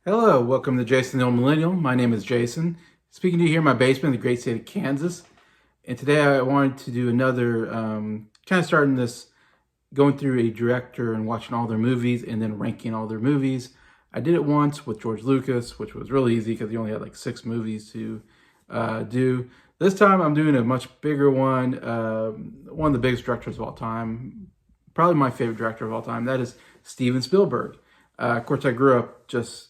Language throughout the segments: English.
Hello, welcome to Jason the Old Millennial. My name is Jason, speaking to you here in my basement in the great state of Kansas. And today I wanted to do another, kind of starting this, going through a director and watching all their movies and then ranking all their movies. I did it once with George Lucas, which was really easy because he only had like 6 movies to do. This time I'm doing a much bigger one, one of the biggest directors of all time, probably my favorite director of all time. That is Steven Spielberg. Of course, I grew up just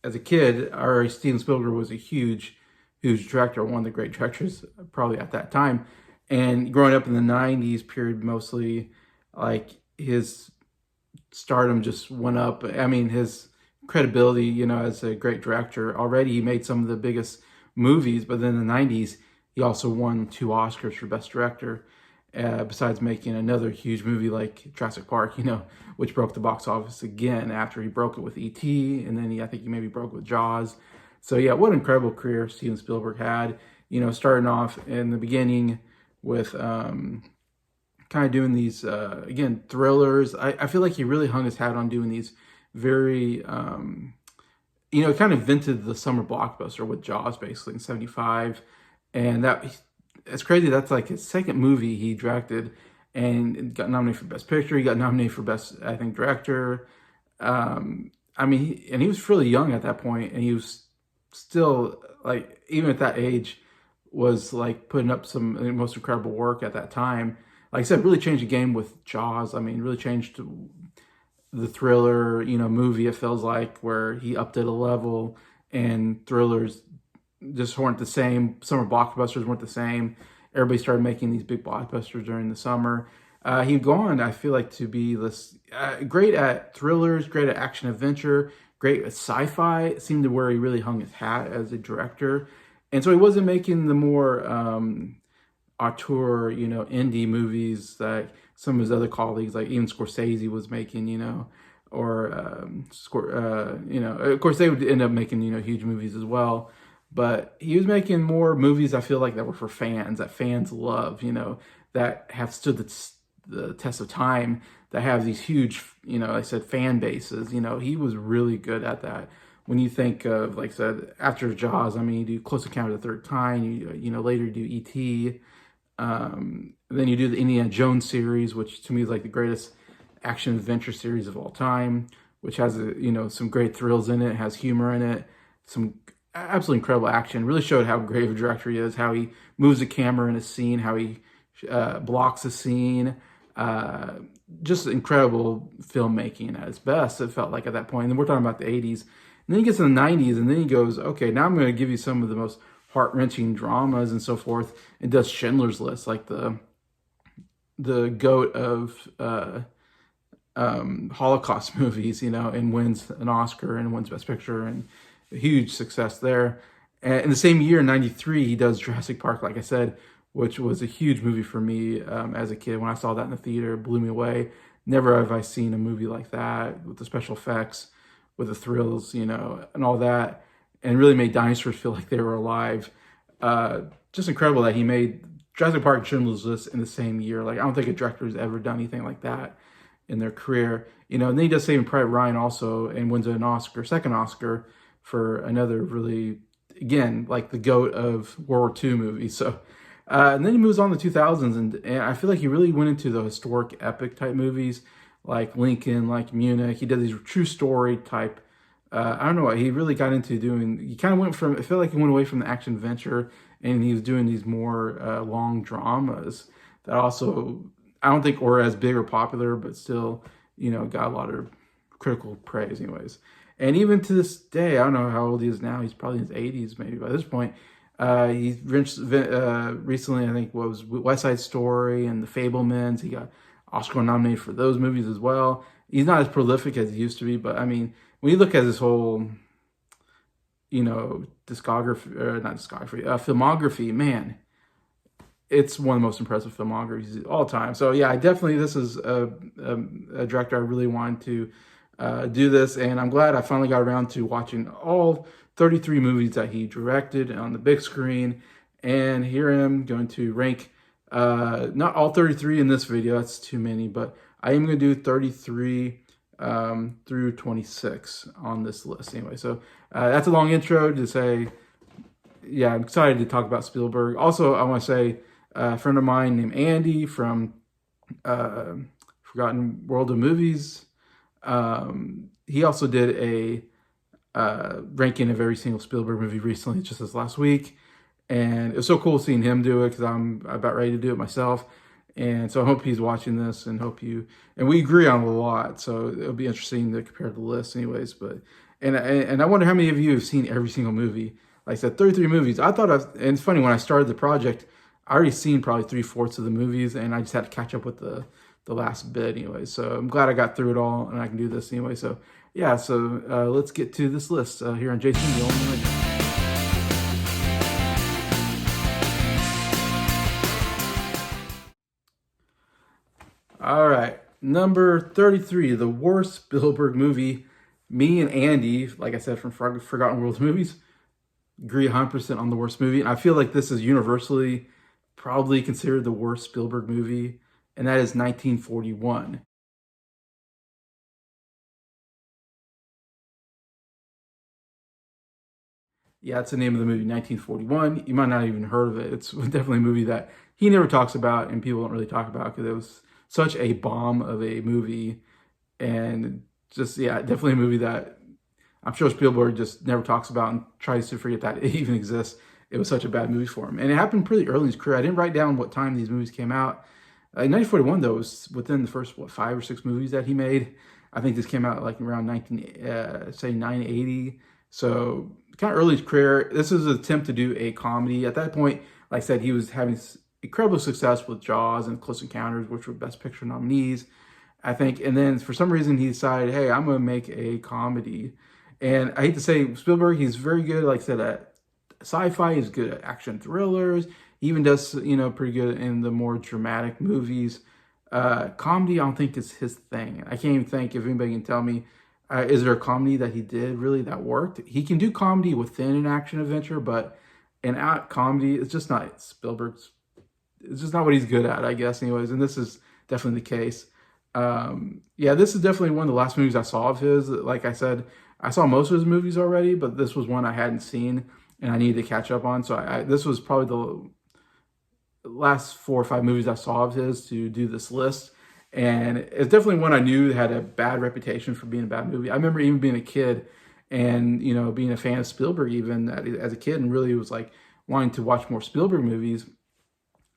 as a kid. Steven Spielberg was a huge director, one of the great directors probably at that time. And growing up in the 90s period, mostly, like, his stardom just went up. I mean, his credibility, you know, as a great director, already he made some of the biggest movies, but then in the 90s, he also won 2 Oscars for Best Director, besides making another huge movie like Jurassic Park, you know, which broke the box office again after he broke it with E.T., and then I think he maybe broke with Jaws. So yeah, what an incredible career Steven Spielberg had, you know, starting off in the beginning with kind of doing these, again, thrillers. I feel like he really hung his hat on doing these very, you know, kind of invented the summer blockbuster with Jaws basically in '75. And it's crazy, that's like his second movie he directed, and got nominated for Best Picture. He got nominated for Best, I think, Director. I mean, he was really young at that point, and he was still, like, even at that age, was like putting up some of the most incredible work at that time. Like I said, really changed the game with Jaws. I mean, really changed the thriller, you know, movie, it feels like, where he upped it a level, and thrillers just weren't the same. Summer blockbusters weren't the same. Everybody started making these big blockbusters during the summer. He'd go on, I feel like, to be this great at thrillers, great at action adventure, great at sci-fi. It seemed to where he really hung his hat as a director. And so he wasn't making the more auteur, you know, indie movies that some of his other colleagues, like even Scorsese, was making, you know, or, you know, of course they would end up making, you know, huge movies as well. But he was making more movies, I feel like, that were for fans, that fans love, you know, that have stood the test of time, that have these huge, you know, like I said, fan bases. You know, he was really good at that. When you think of, like I said, after Jaws, I mean, you do Close Encounter of the Third Kind, you know, later you do E.T., then you do the Indiana Jones series, which to me is like the greatest action adventure series of all time, which has, you know, some great thrills in it, has humor in it, some absolutely incredible action. Really showed how great of a director he is, how he moves the camera in a scene, how he blocks a scene. Just incredible filmmaking at its best, it felt like at that point. And then we're talking about the 80s. And then he gets in the 90s, and then he goes, okay, now I'm going to give you some of the most heart-wrenching dramas and so forth, and does Schindler's List, like the goat of Holocaust movies, you know, and wins an Oscar and wins Best Picture, and a huge success there. And in the same year, in '93, he does Jurassic Park, like I said, which was a huge movie for me as a kid. When I saw that in the theater, it blew me away. Never have I seen a movie like that, with the special effects, with the thrills, you know, and all that, and really made dinosaurs feel like they were alive. Just incredible that he made Jurassic Park and Schindler's List in the same year. Like, I don't think a director has ever done anything like that in their career. You know, and then he does Saving Private Ryan also, and wins an Oscar, second Oscar, for another really, again, like the goat of World War II movies. So, and then he moves on to the 2000s, and I feel like he really went into the historic epic type movies, like Lincoln, like Munich. He did these true story type, I don't know what, he really got into doing, he kind of went from, I feel like he went away from the action adventure, and he was doing these more long dramas that also I don't think or as big or popular, but still, got a lot of critical praise anyways. And even to this day, I don't know how old he is now. He's probably in his 80s maybe by this point. He recently, I think, was West Side Story and The Fablemans. He got Oscar nominated for those movies as well. He's not as prolific as he used to be, but I mean, when you look at his whole, discography, or not discography, filmography, man, it's one of the most impressive filmographies of all time. So yeah, this is a director I really wanted to do this, and I'm glad I finally got around to watching all 33 movies that he directed on the big screen. And here I am going to rank, not all 33 in this video, that's too many, but I am going to do 33 through 26 on this list anyway. So that's a long intro to say, yeah, I'm excited to talk about Spielberg. Also, I want to say a friend of mine named Andy from Forgotten World of Movies, he also did a ranking of every single Spielberg movie recently, just this last week. And it was so cool seeing him do it because I'm about ready to do it myself. And so I hope he's watching this and and we agree on a lot. So it'll be interesting to compare the list anyways. But, and I wonder how many of you have seen every single movie. Like I said, 33 movies. And it's funny, when I started the project, I already seen probably 3/4 of the movies, and I just had to catch up with the last bit anyway. So I'm glad I got through it all and I can do this anyway. So yeah, so let's get to this list here on Jason the Old Millennial. All right, number 33, the worst Spielberg movie. Me and Andy, like I said, from Forgotten World Movies, agree 100% on the worst movie. And I feel like this is universally probably considered the worst Spielberg movie, and that is 1941. Yeah, that's the name of the movie, 1941. You might not even heard of it. It's definitely a movie that he never talks about and people don't really talk about because it was such a bomb of a movie. And just, yeah, definitely a movie that I'm sure Spielberg just never talks about and tries to forget that it even exists. It was such a bad movie for him. And it happened pretty early in his career. I didn't write down what time these movies came out. 1941, though, was within the first, 5 or 6 movies that he made. I think this came out like around 980. So kind of early in his career. This is an attempt to do a comedy. At that point, like I said, he was having incredible success with Jaws and Close Encounters, which were Best Picture nominees, I think. And then for some reason, he decided, hey, I'm going to make a comedy. And I hate to say, Spielberg, he's very good, like I said, at sci-fi. He's good at action thrillers. He even does, pretty good in the more dramatic movies. Comedy, I don't think is his thing. I can't even think if anybody can tell me, is there a comedy that he did really that worked? He can do comedy within an action adventure, but an out comedy, it's just not Spielberg's. It's just not what he's good at, I guess, anyways. And this is definitely the case. Yeah, this is definitely one of the last movies I saw of his. Like I said, I saw most of his movies already, but this was one I hadn't seen and I needed to catch up on. So this was probably the last 4 or 5 movies I saw of his to do this list. And it's definitely one I knew had a bad reputation for being a bad movie. I remember even being a kid and, being a fan of Spielberg even as a kid, and really was like wanting to watch more Spielberg movies.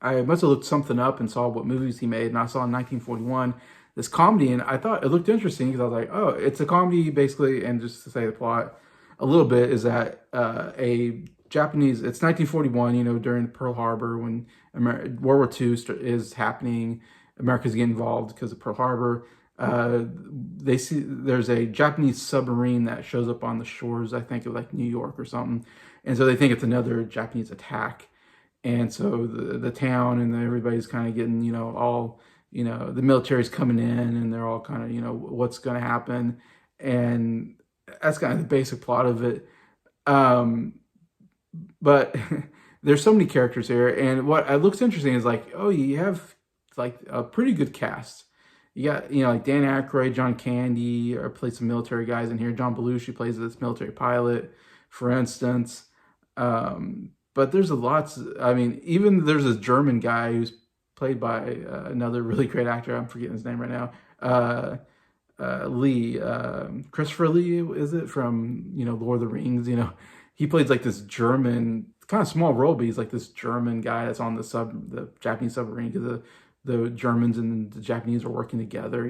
I must have looked something up and saw what movies he made, and I saw in 1941 this comedy, and I thought it looked interesting because I was like, oh, it's a comedy basically. And just to say the plot a little bit is that a Japanese, it's 1941, during Pearl Harbor when World War II is happening. America's getting involved because of Pearl Harbor. They see there's a Japanese submarine that shows up on the shores, I think, of like New York or something. And so they think it's another Japanese attack. And so the town and everybody's kind of getting, all, the military's coming in and they're all kind of, what's going to happen. And that's kind of the basic plot of it. But there's so many characters here. And what looks interesting is like, oh, you have like a pretty good cast. You got, like Dan Aykroyd, John Candy, or plays some military guys in here. John Belushi plays this military pilot, for instance. But there's a lot. I mean, even there's this German guy who's played by another really great actor. I'm forgetting his name right now. Lee, Christopher Lee, is it, from, Lord of the Rings? He plays like this German, kind of small role, but he's like this German guy that's on the Japanese submarine because the Germans and the Japanese are working together,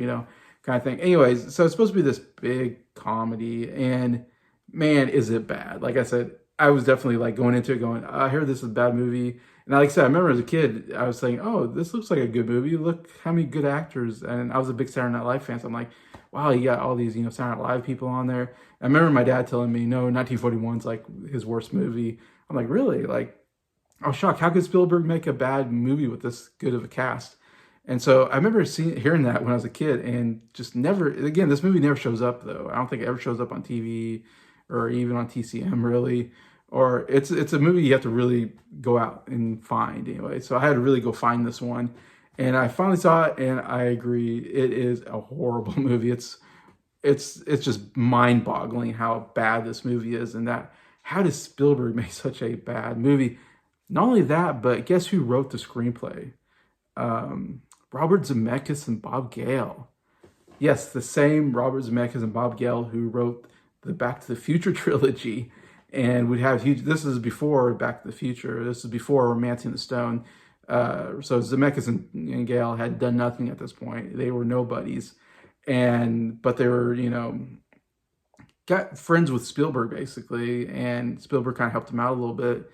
kind of thing. Anyways, so it's supposed to be this big comedy, and man, is it bad. Like I said, I was definitely like going into it going, I heard this is a bad movie. And like I said, I remember as a kid, I was saying, oh, this looks like a good movie. Look how many good actors. And I was a big Saturday Night Live fan. So I'm like, wow, you got all these, Saturday Night Live people on there. I remember my dad telling me, no, 1941's like his worst movie. I'm like, really? Like, I was shocked. How could Spielberg make a bad movie with this good of a cast? And so I remember hearing that when I was a kid, and just never, again, this movie never shows up though. I don't think it ever shows up on TV or even on TCM really. Or it's a movie you have to really go out and find anyway. So I had to really go find this one. And I finally saw it, and I agree, it is a horrible movie. It's just mind-boggling how bad this movie is, and that how does Spielberg make such a bad movie? Not only that, but guess who wrote the screenplay? Robert Zemeckis and Bob Gale. Yes, the same Robert Zemeckis and Bob Gale who wrote the Back to the Future trilogy, and would have huge. This is before Back to the Future. This is before Romancing the Stone. So Zemeckis and Gale had done nothing at this point. They were nobodies, but they were got friends with Spielberg basically, and Spielberg kind of helped them out a little bit.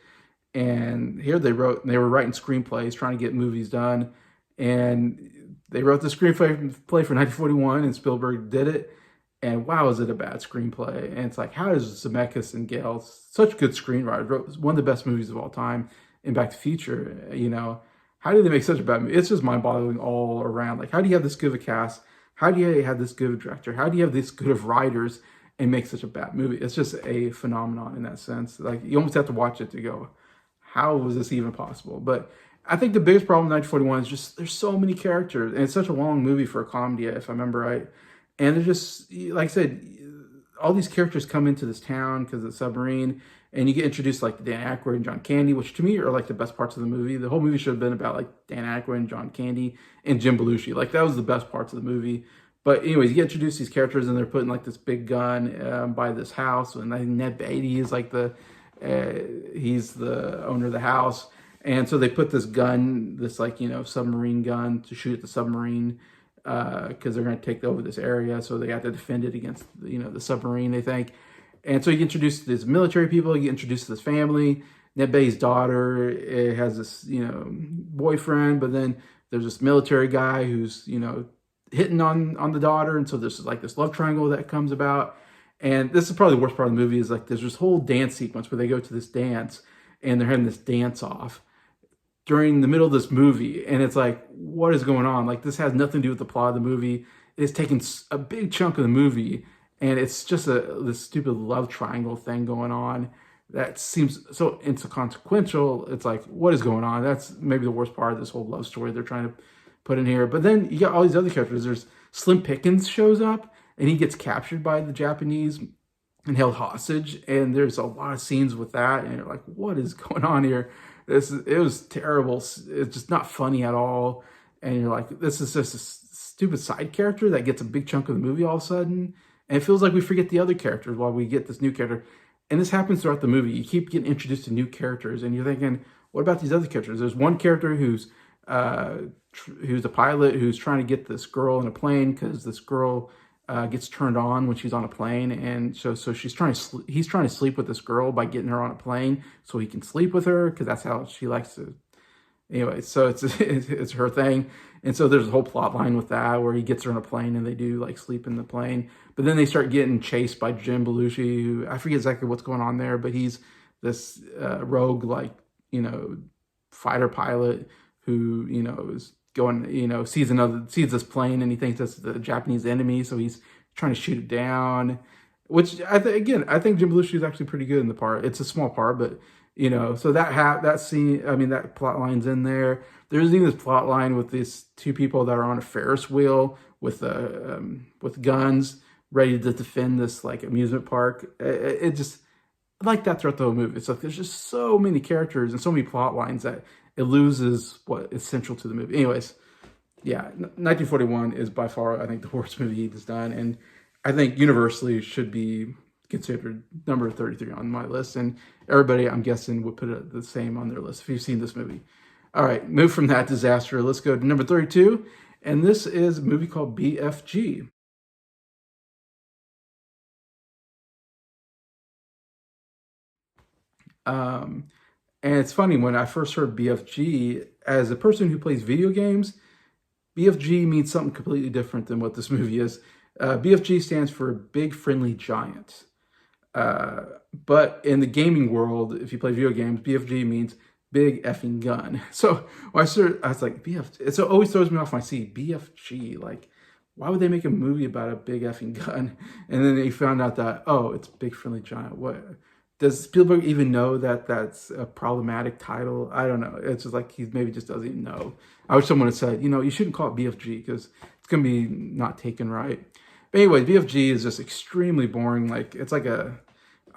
And here they were writing screenplays, trying to get movies done, and they wrote the screenplay for 1941, and Spielberg did it. And wow, is it a bad screenplay? And it's like, how does Zemeckis and Gale, such good screenwriters, wrote one of the best movies of all time in Back to the Future, how do they make such a bad movie? It's just mind-boggling all around. Like, how do you have this good of a cast? How do you have this good of a director? How do you have this good of writers and make such a bad movie? It's just a phenomenon in that sense. Like, you almost have to watch it to go, how was this even possible? But I think the biggest problem with 1941 is just there's so many characters, and it's such a long movie for a comedy, if I remember right. And they're just, like I said, all these characters come into this town because of the submarine, and you get introduced like Dan Aykroyd and John Candy, which to me are like the best parts of the movie. The whole movie should have been about like Dan Aykroyd and John Candy and Jim Belushi. Like, that was the best parts of the movie. But anyways, you get introduced these characters, and they're putting like this big gun by this house, and I think Ned Beatty is like he's the owner of the house. And so they put this gun, this like, submarine gun to shoot at the submarine because they're going to take over this area. So they have to defend it against, the submarine, they think. And so you get introduced to these military people, you get introduced to this family. Ned Beatty's daughter has this, boyfriend, but then there's this military guy who's, hitting on the daughter. And so there's like this love triangle that comes about. And this is probably the worst part of the movie, is like there's this whole dance sequence where they go to this dance, and they're having this dance off during the middle of this movie. And it's like, what is going on? Like, this has nothing to do with the plot of the movie. It's taking a big chunk of the movie, and it's just this stupid love triangle thing going on that seems so inconsequential. It's like, what is going on? That's maybe the worst part of this whole love story they're trying to put in here. But then you got all these other characters. There's Slim Pickens shows up, and he gets captured by the Japanese and held hostage. And there's a lot of scenes with that. And you're like, what is going on here? It was terrible. It's just not funny at all. And you're like, this is just a stupid side character that gets a big chunk of the movie all of a sudden. And it feels like we forget the other characters while we get this new character. And this happens throughout the movie. You keep getting introduced to new characters, and you're thinking, what about these other characters? There's one character who's a pilot who's trying to get this girl in a plane because this girl gets turned on when she's on a plane, and so he's trying to sleep with this girl by getting her on a plane so he can sleep with her because that's how she likes to. Anyway, so it's her thing, and so there's a whole plot line with that where he gets her on a plane and they do like sleep in the plane, but then they start getting chased by Jim Belushi, who I forget exactly what's going on there, but he's this rogue fighter pilot who is going, sees this plane, and he thinks that's the Japanese enemy, so he's trying to shoot it down. Which I think Jim Belushi is actually pretty good in the part. It's a small part, but so that scene, that plot line's in there. There's even this plot line with these two people that are on a Ferris wheel with guns, ready to defend this like amusement park. It just like that throughout the whole movie. It's like there's just so many characters and so many plot lines that it loses what is central to the movie. Anyways, yeah, 1941 is by far, I think, the worst movie he's done, and I think universally should be considered number 33 on my list, and everybody, I'm guessing, would put it the same on their list if you've seen this movie. All right, move from that disaster. Let's go to number 32. And this is a movie called BFG. Um, and it's funny, when I first heard BFG, as a person who plays video games, BFG means something completely different than what this movie is. BFG stands for Big Friendly Giant. Uh, but in the gaming world, if you play video games, BFG means big effing gun. So I was like, BFG. It always throws me off when I see BFG. Like, why would they make a movie about a big effing gun? And then they found out that, oh, it's Big Friendly Giant. What? Does Spielberg even know that that's a problematic title? I don't know. It's just like he maybe just doesn't even know. I wish someone had said, you shouldn't call it BFG because it's going to be not taken right. But anyway, BFG is just extremely boring. Like, it's like I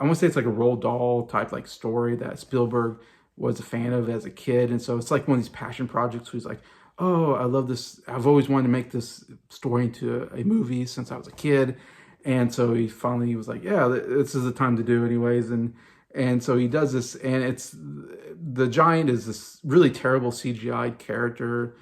want to say it's like a Roald Dahl type like story that Spielberg was a fan of as a kid. And so it's like one of these passion projects who's like, oh, I love this. I've always wanted to make this story into a movie since I was a kid. And so he was like, yeah, this is the time to do it anyways. And so he does this, and the giant is this really terrible CGI character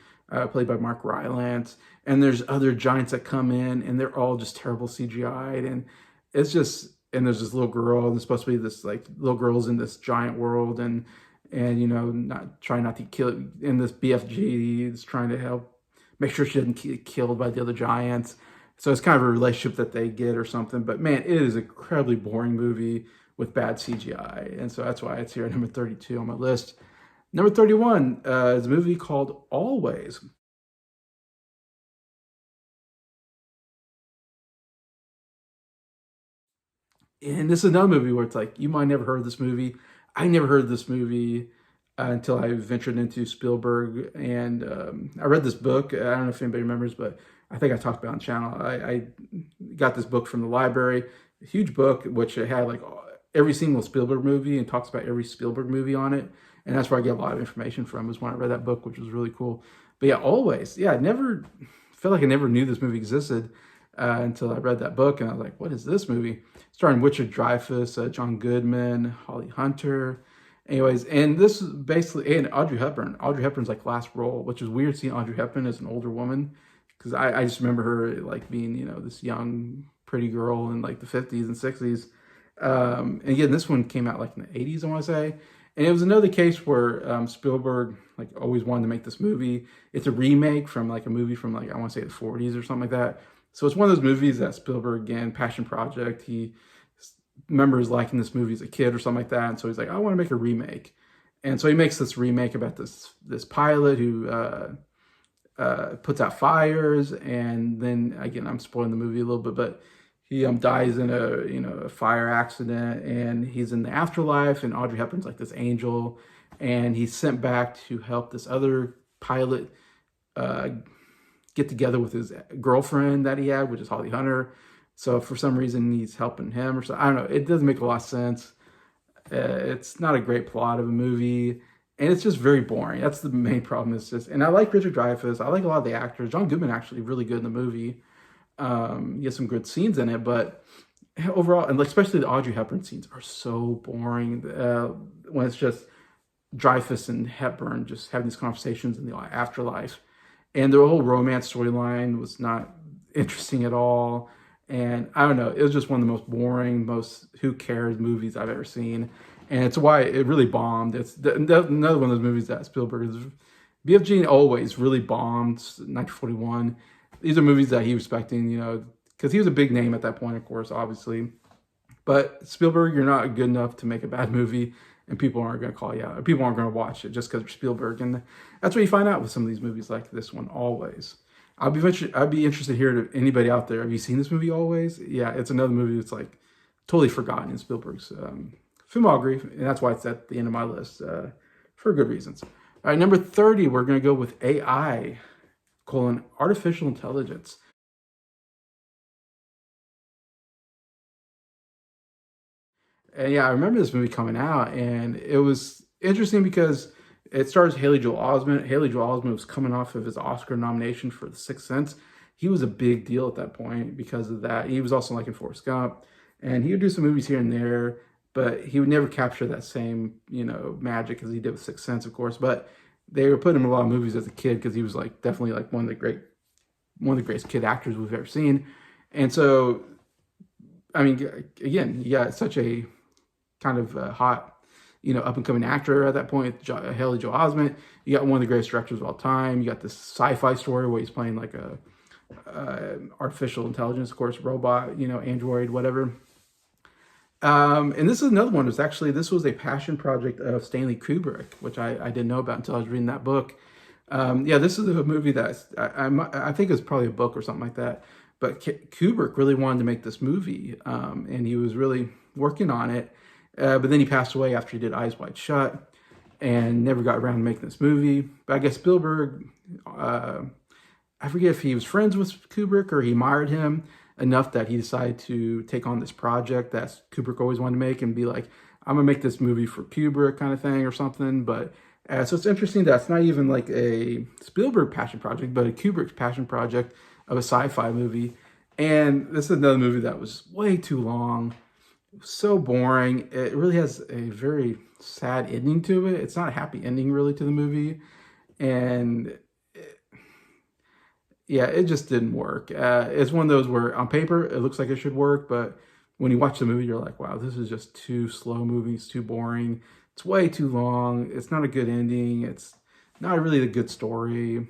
played by Mark Rylance. And there's other giants that come in, and they're all just terrible CGI'd. And it's just, and there's this little girl, and there's supposed to be this like little girl's in this giant world, and not trying not to kill it. And this BFG is trying to help make sure she doesn't get killed by the other giants. So it's kind of a relationship that they get or something. But man, it is an incredibly boring movie with bad CGI. And so that's why it's here at number 32 on my list. Number 31 is a movie called Always. And this is another movie where it's like, you might never heard of this movie. I never heard of this movie until I ventured into Spielberg. And I read this book. I don't know if anybody remembers, but I think I talked about it on the channel. I got this book from the library, a huge book, which it had like every single Spielberg movie and talks about every Spielberg movie on it. And that's where I get a lot of information from, is when I read that book, which was really cool. But yeah, Always. Yeah, I never felt like I never knew this movie existed until I read that book. And I was like, what is this movie? Starring Richard Dreyfuss, John Goodman, Holly Hunter. Anyways, and this is basically, and Audrey Hepburn. Audrey Hepburn's like last role, which is weird seeing Audrey Hepburn as an older woman, because I just remember her like being, this young, pretty girl in like the 50s and 60s. And again, this one came out like in the 80s, I want to say. And it was another case where Spielberg like always wanted to make this movie. It's a remake from like a movie from like, I want to say the 40s or something like that. So it's one of those movies that Spielberg, again, passion project. He remembers liking this movie as a kid or something like that. And so he's like, I want to make a remake. And so he makes this remake about this pilot who puts out fires. And then, again, I'm spoiling the movie a little bit, but he dies in a fire accident, and he's in the afterlife, and Audrey Hepburn's like this angel, and he's sent back to help this other pilot get together with his girlfriend that he had, which is Holly Hunter. So for some reason he's helping him or something. I don't know. It doesn't make a lot of sense. It's not a great plot of a movie, and it's just very boring. That's the main problem. And I like Richard Dreyfuss. I like a lot of the actors. John Goodman actually really good in the movie. He has some good scenes in it, but overall, and especially the Audrey Hepburn scenes are so boring. When it's just Dreyfuss and Hepburn just having these conversations in the afterlife, and the whole romance storyline was not interesting at all. And I don't know, it was just one of the most boring, most who cares movies I've ever seen. And it's why it really bombed. It's another one of those movies that Spielberg is. BFG Always really bombed. 1941. These are movies that he was expecting, because he was a big name at that point, of course, obviously. But Spielberg, you're not good enough to make a bad movie, and people aren't going to call you out. Or people aren't going to watch it just because you're Spielberg. And that's what you find out with some of these movies like this one, Always. I'd be interested here to anybody out there. Have you seen this movie, Always? Yeah, it's another movie that's like totally forgotten in Spielberg's filmography, and that's why it's at the end of my list for good reasons. All right, number 30, we're going to go with AI, artificial intelligence. And yeah, I remember this movie coming out, and it was interesting because it stars Haley Joel Osment. Haley Joel Osment was coming off of his Oscar nomination for The Sixth Sense. He was a big deal at that point because of that. He was also like in Forrest Gump, and he would do some movies here and there, but he would never capture that same, magic as he did with Sixth Sense, of course. But they were putting him in a lot of movies as a kid because he was like definitely like one of the greatest kid actors we've ever seen. And so, I mean, again, you got such a kind of hot, up and coming actor at that point, Haley Joel Osment. You got one of the greatest directors of all time. You got this sci-fi story where he's playing like a artificial intelligence, of course, robot, android, whatever. And this is another one. This was a passion project of Stanley Kubrick, which I didn't know about until I was reading that book. Yeah, this is a movie that I think it's probably a book or something like that. But Kubrick really wanted to make this movie, and he was really working on it. But then he passed away after he did Eyes Wide Shut, and never got around to making this movie. But I guess Spielberg, I forget if he was friends with Kubrick or he admired him enough that he decided to take on this project that Kubrick always wanted to make and be like, I'm gonna make this movie for Kubrick kind of thing or something. But so it's interesting that it's not even like a Spielberg passion project, but a Kubrick's passion project of a sci-fi movie. And this is another movie that was way too long, so boring. It really has a very sad ending to it. It's not a happy ending really to the movie. And yeah, it just didn't work. It's one of those where on paper it looks like it should work, but when you watch the movie, you're like, wow, this is just too slow moving. It's too boring. It's way too long. It's not a good ending. It's not really a good story.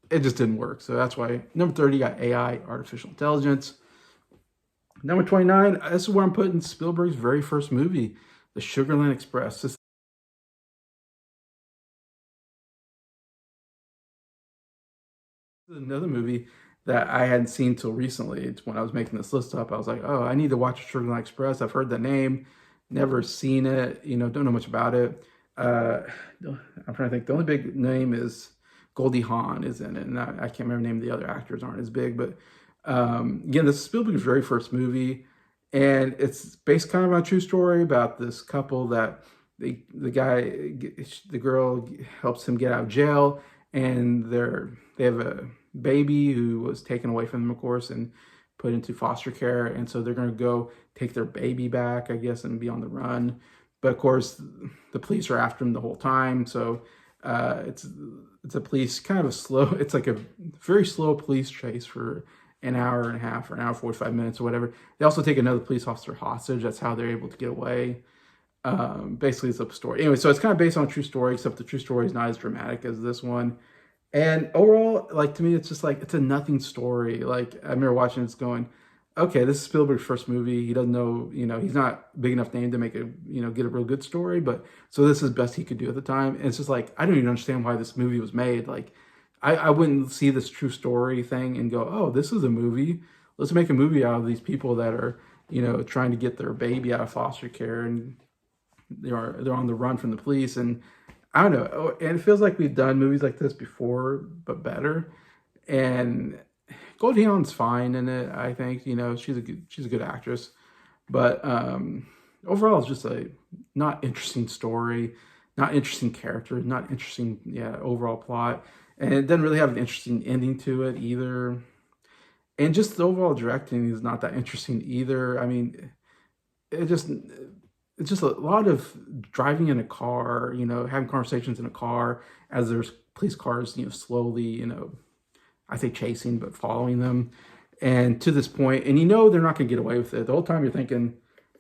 It just didn't work. So that's why number 30 got AI, artificial intelligence. Number 29, this is where I'm putting Spielberg's very first movie, The Sugarland Express. This is another movie that I hadn't seen till recently. It's when I was making this list up. I was like, oh, I need to watch Sugarland Express. I've heard the name, never seen it, don't know much about it. I'm trying to think. The only big name is Goldie Hawn is in it, and I can't remember the name of the other actors aren't as big. But again, this is Spielberg's very first movie, and it's based kind of on a true story about this couple that the girl helps him get out of jail, and they have a baby who was taken away from them, of course, and put into foster care. And so they're going to go take their baby back, I guess, and be on the run. But of course, the police are after them the whole time. So it's a police kind of a slow, it's like a very slow police chase for an hour and a half or an hour, 45 minutes or whatever. They also take another police officer hostage. That's how they're able to get away. Basically, it's a story. Anyway, so it's kind of based on a true story, except the true story is not as dramatic as this one. And overall, like, to me, it's just like, it's a nothing story. Like, I remember watching this going, okay, this is Spielberg's first movie. He doesn't know, he's not big enough name to make get a real good story. But so this is best he could do at the time. And it's just like, I don't even understand why this movie was made. Like, I wouldn't see this true story thing and go, oh, this is a movie. Let's make a movie out of these people that are, trying to get their baby out of foster care, and they're on the run from the police. And I don't know. And it feels like we've done movies like this before, but better. And Goldie Hawn's fine in it, I think. She's a good actress. But overall, it's just a not interesting story, not interesting character, not interesting, overall plot. And it doesn't really have an interesting ending to it either. And just the overall directing is not that interesting either. I mean, it's just a lot of driving in a car, having conversations in a car as there's police cars, slowly, I say chasing, but following them. And to this point, and they're not going to get away with it. The whole time you're thinking,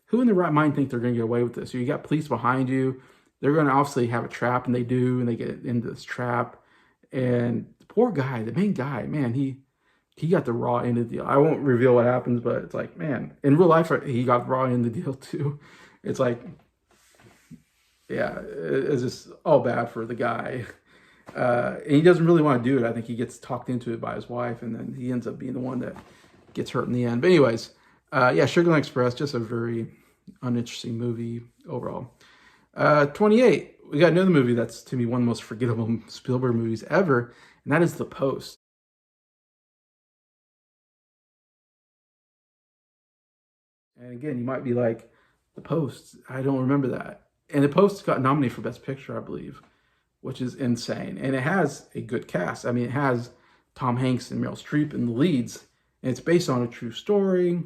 who in their right mind think they're going to get away with this? So you got police behind you. They're going to obviously have a trap, and they do, and they get into this trap. And the poor guy, the main guy, man, he got the raw end of the deal. I won't reveal what happens, but it's like, man, in real life, he got the raw end of the deal too. It's like, yeah, it's just all bad for the guy. And he doesn't really want to do it. I think he gets talked into it by his wife, and then he ends up being the one that gets hurt in the end. But anyways, Sugarland Express, just a very uninteresting movie overall. 28, we got another movie that's, to me, one of the most forgettable Spielberg movies ever, and that is The Post. And again, you might be like, The Post, I don't remember that. And The Post got nominated for Best Picture, I believe, which is insane. And it has a good cast. I mean, it has Tom Hanks and Meryl Streep in the leads. And it's based on a true story.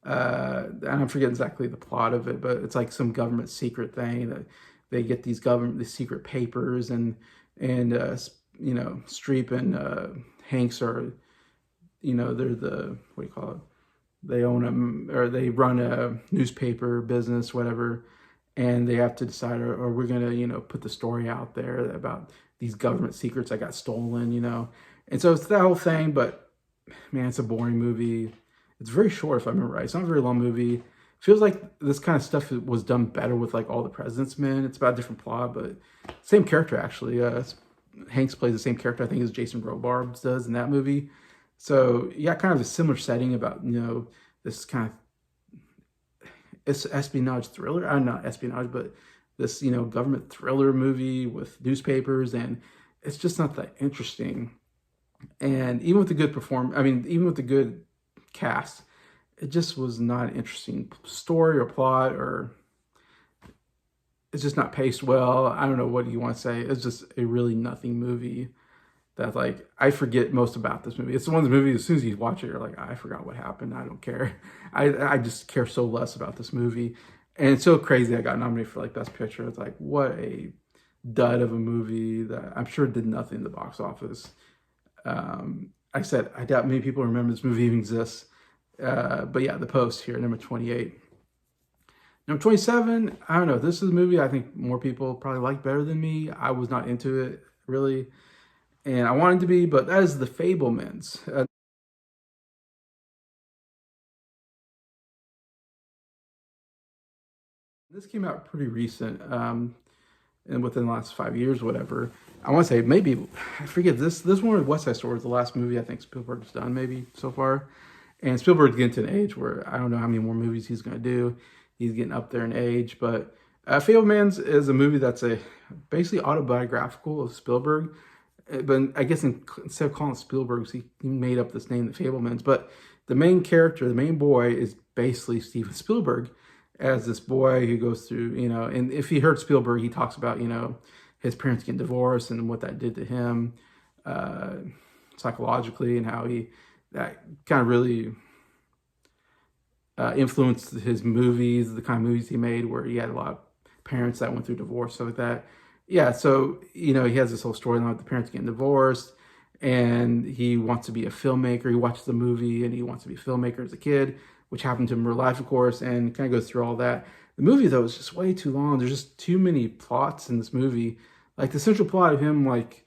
And I forget exactly the plot of it, but it's like some government secret thing that they get these secret papers, and you know, Streep and Hanks are, you know, they're the, what do you call it? They own or they run a newspaper business, whatever, and they have to decide, or we're gonna, you know, put the story out there about these government secrets that got stolen, you know, and so it's that whole thing. But man, it's a boring movie. It's very short, if I remember right. It's not a very long movie. Feels like this kind of stuff was done better with like All the President's Men. It's about a different plot, but same character actually. Hanks plays the same character, I think, as Jason Robards does in that movie. So yeah, kind of a similar setting about, you know, this kind of espionage thriller. Not espionage, but this, you know, government thriller movie with newspapers, and it's just not that interesting. And even with the good even with the good cast, it just was not an interesting story or plot, or it's just not paced well. I don't know what you want to say. It's just a really nothing movie that, like, I forget most about this movie. It's one of the movies, as soon as you watch it, you're like, I forgot what happened. I don't care. I just care so less about this movie. And it's so crazy I got nominated for, like, Best Picture. It's like, what a dud of a movie that I'm sure did nothing in the box office. I said, I doubt many people remember this movie even exists. But yeah, The Post here, number 28. Number 27, I don't know. This is a movie I think more people probably like better than me. I was not into it, really. And I wanted to be, but that is The Fablemans. This came out pretty recent, and within the last 5 years, whatever. I want to say maybe, I forget, this one with West Side Story was the last movie I think Spielberg's done maybe so far. And Spielberg's getting to an age where I don't know how many more movies he's going to do. He's getting up there in age, but Fablemans is a movie that's basically autobiographical of Spielberg. But I guess instead of calling it Spielberg, he made up this name, The Fablemans. But the main character, the main boy, is basically Steven Spielberg, as this boy who goes through, you know, and if he heard Spielberg, he talks about, you know, his parents getting divorced and what that did to him psychologically, and how that kind of really influenced his movies, the kind of movies he made, where he had a lot of parents that went through divorce, stuff like that. Yeah, so, you know, he has this whole storyline with the parents getting divorced, and he wants to be a filmmaker. He watches the movie, and he wants to be a filmmaker as a kid, which happened to him in real life, of course, and kind of goes through all that. The movie, though, is just way too long. There's just too many plots in this movie. Like, the central plot of him, like,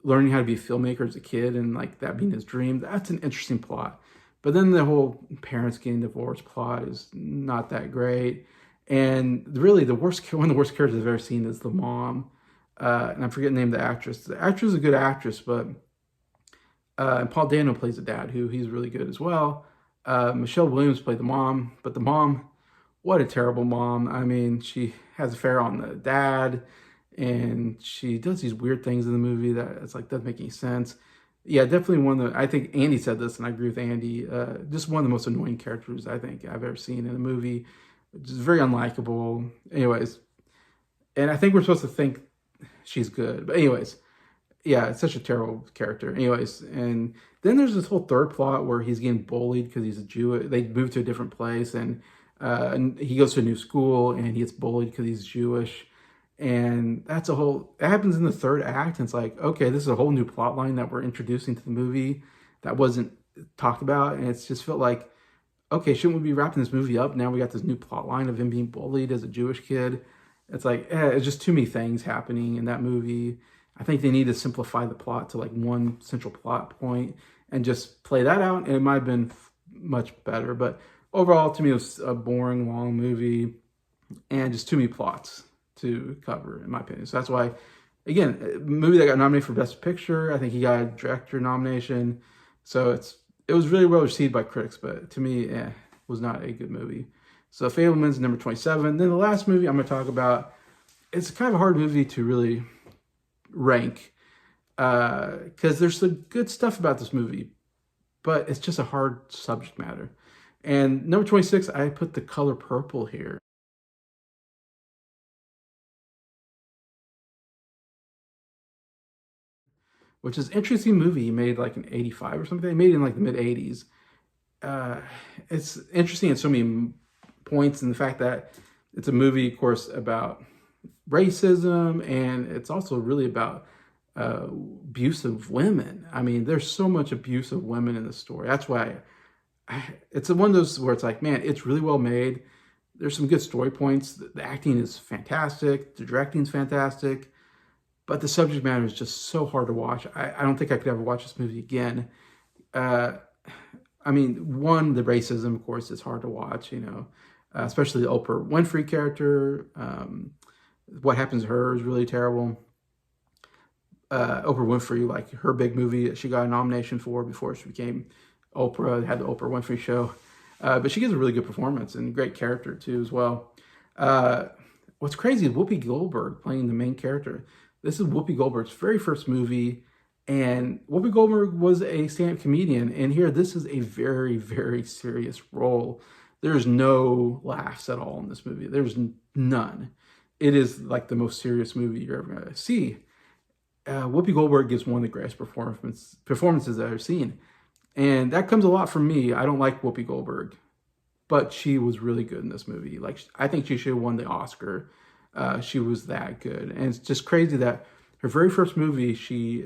learning how to be a filmmaker as a kid, and, like, that being his dream, that's an interesting plot. But then the whole parents getting divorced plot is not that great. And really, one of the worst characters I've ever seen is the mom. And I forget the name of the actress. The actress is a good actress, but and Paul Dano plays the dad, he's really good as well. Michelle Williams played the mom, but the mom, what a terrible mom. I mean, she has an affair on the dad, and she does these weird things in the movie that it's like doesn't make any sense. Yeah, definitely I think Andy said this, and I agree with Andy, just one of the most annoying characters I think I've ever seen in a movie. Just very unlikable. Anyways, and I think we're supposed to think she's good. But anyways, yeah, it's such a terrible character. Anyways, and then there's this whole third plot where he's getting bullied because he's a Jew. They move to a different place, and he goes to a new school, and he gets bullied because he's Jewish. And it happens in the third act, and it's like, okay, this is a whole new plot line that we're introducing to the movie that wasn't talked about, and it's just felt like, okay, shouldn't we be wrapping this movie up? Now we got this new plot line of him being bullied as a Jewish kid. It's like, it's just too many things happening in that movie. I think they need to simplify the plot to like one central plot point and just play that out, and it might have been much better. But overall, to me, it was a boring, long movie, and just too many plots to cover, in my opinion. So that's why, again, a movie that got nominated for Best Picture. I think he got a director nomination. So it was really well received by critics, but to me, was not a good movie. So Fableman's number 27. Then the last movie I'm going to talk about, it's kind of a hard movie to really rank because there's some good stuff about this movie, but it's just a hard subject matter. And number 26, I put The Color Purple here. Which is an interesting movie. He made like in 85 or something. He made it in like the mid 80s. It's interesting in so many points, and the fact that it's a movie, of course, about racism, and it's also really about abuse of women. I mean, there's so much abuse of women in the story. That's why it's one of those where it's like, man, it's really well made. There's some good story points. The acting is fantastic. The directing's fantastic. But the subject matter is just so hard to watch. I don't think I could ever watch this movie again. Uh, I mean, one, the racism, of course, is hard to watch, especially the Oprah Winfrey character. What happens to her is really terrible. Oprah Winfrey, like her big movie that she got a nomination for before she became Oprah, had the Oprah Winfrey Show. But she gives a really good performance and great character too as well. What's crazy is Whoopi Goldberg playing the main character. This is Whoopi Goldberg's very first movie, and Whoopi Goldberg was a stand-up comedian, and here this is a very, very serious role. There's no laughs at all in this movie. There's none. It is like the most serious movie you're ever going to see. Whoopi Goldberg gives one of the greatest performances I've ever seen. And that comes a lot from me. I don't like Whoopi Goldberg, but she was really good in this movie. Like, I think she should have won the Oscar. She was that good. And it's just crazy that her very first movie, she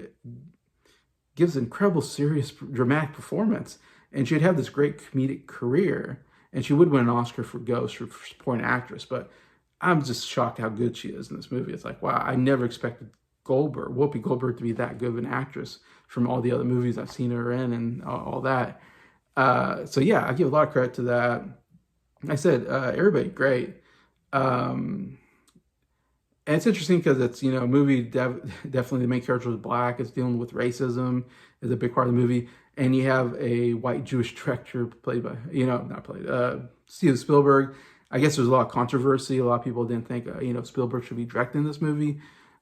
gives an incredible, serious, dramatic performance. And she'd have this great comedic career. And she would win an Oscar for Ghost for supporting actress. But I'm just shocked how good she is in this movie. It's like, wow, I never expected Whoopi Goldberg to be that good of an actress from all the other movies I've seen her in and all that. So yeah, I give a lot of credit to that. I said, everybody great. And it's interesting because it's, a movie, definitely the main character is black. It's dealing with racism is a big part of the movie. And you have a white Jewish director played by, Steven Spielberg. I guess there's a lot of controversy. A lot of people didn't think, Spielberg should be directing this movie.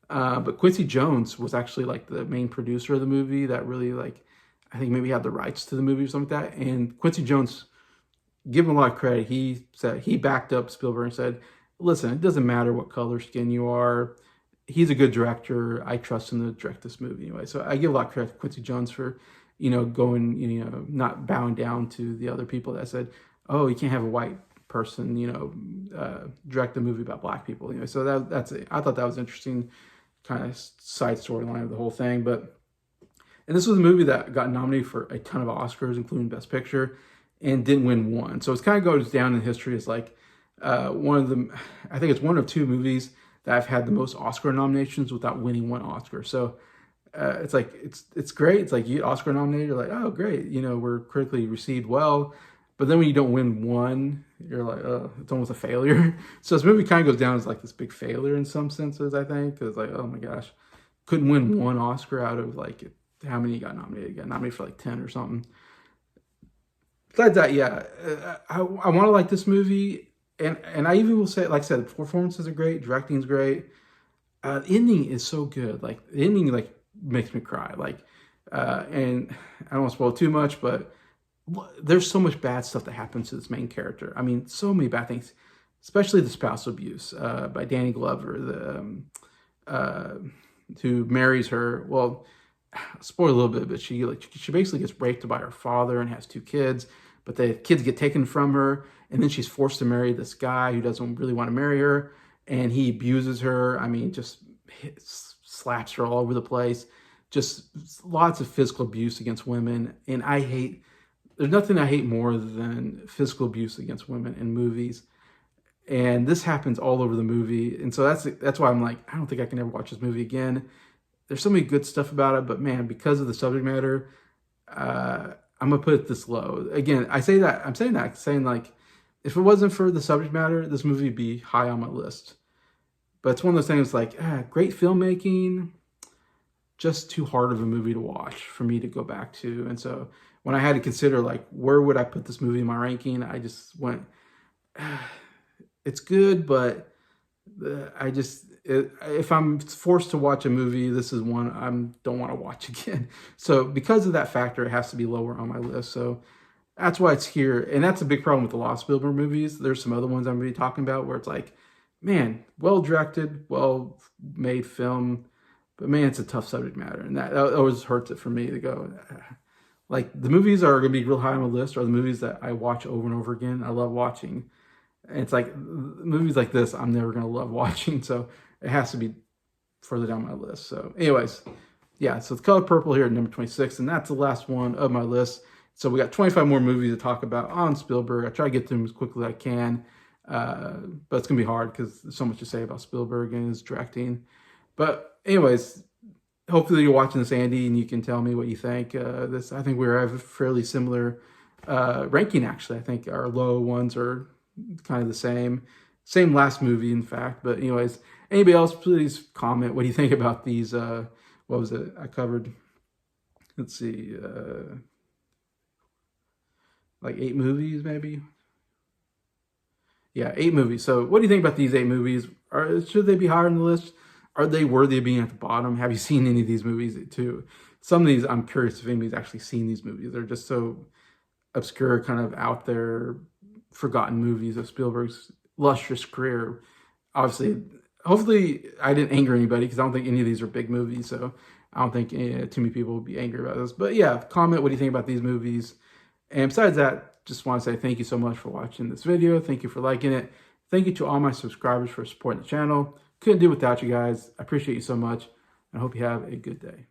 But Quincy Jones was actually like the main producer of the movie that really I think maybe had the rights to the movie or something like that. And Quincy Jones, give him a lot of credit. He said, he backed up Spielberg and said, listen, it doesn't matter what color skin you are. He's a good director. I trust him to direct this movie anyway. So I give a lot of credit to Quincy Jones for, going, not bowing down to the other people that said, oh, you can't have a white person, direct a movie about black people. Anyway, so that's it. I thought that was interesting kind of side storyline of the whole thing. And this was a movie that got nominated for a ton of Oscars, including Best Picture, and didn't win one. So it kind of goes down in history as like one of the, I think it's one of two movies that I've had the most Oscar nominations without winning one Oscar. So it's like, it's great. It's like you get Oscar nominated, you're like, oh, great. We're critically received well. But then when you don't win one, you're like, oh, it's almost a failure. So this movie kind of goes down as like this big failure in some senses, I think. Because like, oh my gosh, couldn't win one Oscar out of like, how many you got nominated? Got nominated for like 10 or something. Besides that, yeah, I want to like this movie. And I even will say, like I said, the performances are great, directing's great. The ending is so good. Like the ending makes me cry. And I don't want to spoil too much, but there's so much bad stuff that happens to this main character. I mean, so many bad things, especially the spousal abuse by Danny Glover, who marries her. Well, spoil a little bit, but she basically gets raped by her father and has 2 kids, but the kids get taken from her, and then she's forced to marry this guy who doesn't really want to marry her, and he abuses her. I mean, just slaps her all over the place. Just lots of physical abuse against women, and there's nothing I hate more than physical abuse against women in movies. And this happens all over the movie. And so that's why I'm like, I don't think I can ever watch this movie again. There's so many good stuff about it, but man, because of the subject matter, I'm going to put it this low. Again, I'm saying like, if it wasn't for the subject matter, this movie would be high on my list. But it's one of those things like, great filmmaking, just too hard of a movie to watch for me to go back to. And so when I had to consider like, where would I put this movie in my ranking, I just went, it's good, but if I'm forced to watch a movie, this is one I don't want to watch again. So because of that factor, it has to be lower on my list. So that's why it's here. And that's a big problem with a lot of Spielberg movies. There's some other ones I'm going to be talking about where it's like, man, well-directed, well-made film, but man, it's a tough subject matter. And that always hurts it for me to go, like the movies are going to be real high on my list are the movies that I watch over and over again. I love watching. And it's like movies like this, I'm never going to love watching. So it has to be further down my list. So anyways, yeah, so The Color Purple here at number 26, and that's the last one of my list. So we got 25 more movies to talk about on Spielberg. I try to get them as quickly as I can, but it's going to be hard because there's so much to say about Spielberg and his directing. But anyways, hopefully you're watching this, Andy, and you can tell me what you think. I think we have a fairly similar ranking, actually. I think our low ones are kind of the same. Same last movie, in fact. But anyways, anybody else, please comment. What do you think about these? What was it? I covered, let's see, like 8 movies, maybe? Yeah, 8 movies. So what do you think about these 8 movies? Should they be higher on the list? Are they worthy of being at the bottom? Have you seen any of these movies too? Some of these, I'm curious if anybody's actually seen these movies. They're just so obscure, kind of out there, forgotten movies of Spielberg's lustrous career. Obviously, hopefully I didn't anger anybody because I don't think any of these are big movies. So I don't think too many people will be angry about this. But yeah, comment what do you think about these movies. And besides that, just want to say thank you so much for watching this video. Thank you for liking it. Thank you to all my subscribers for supporting the channel. Couldn't do it without you guys. I appreciate you so much. I hope you have a good day.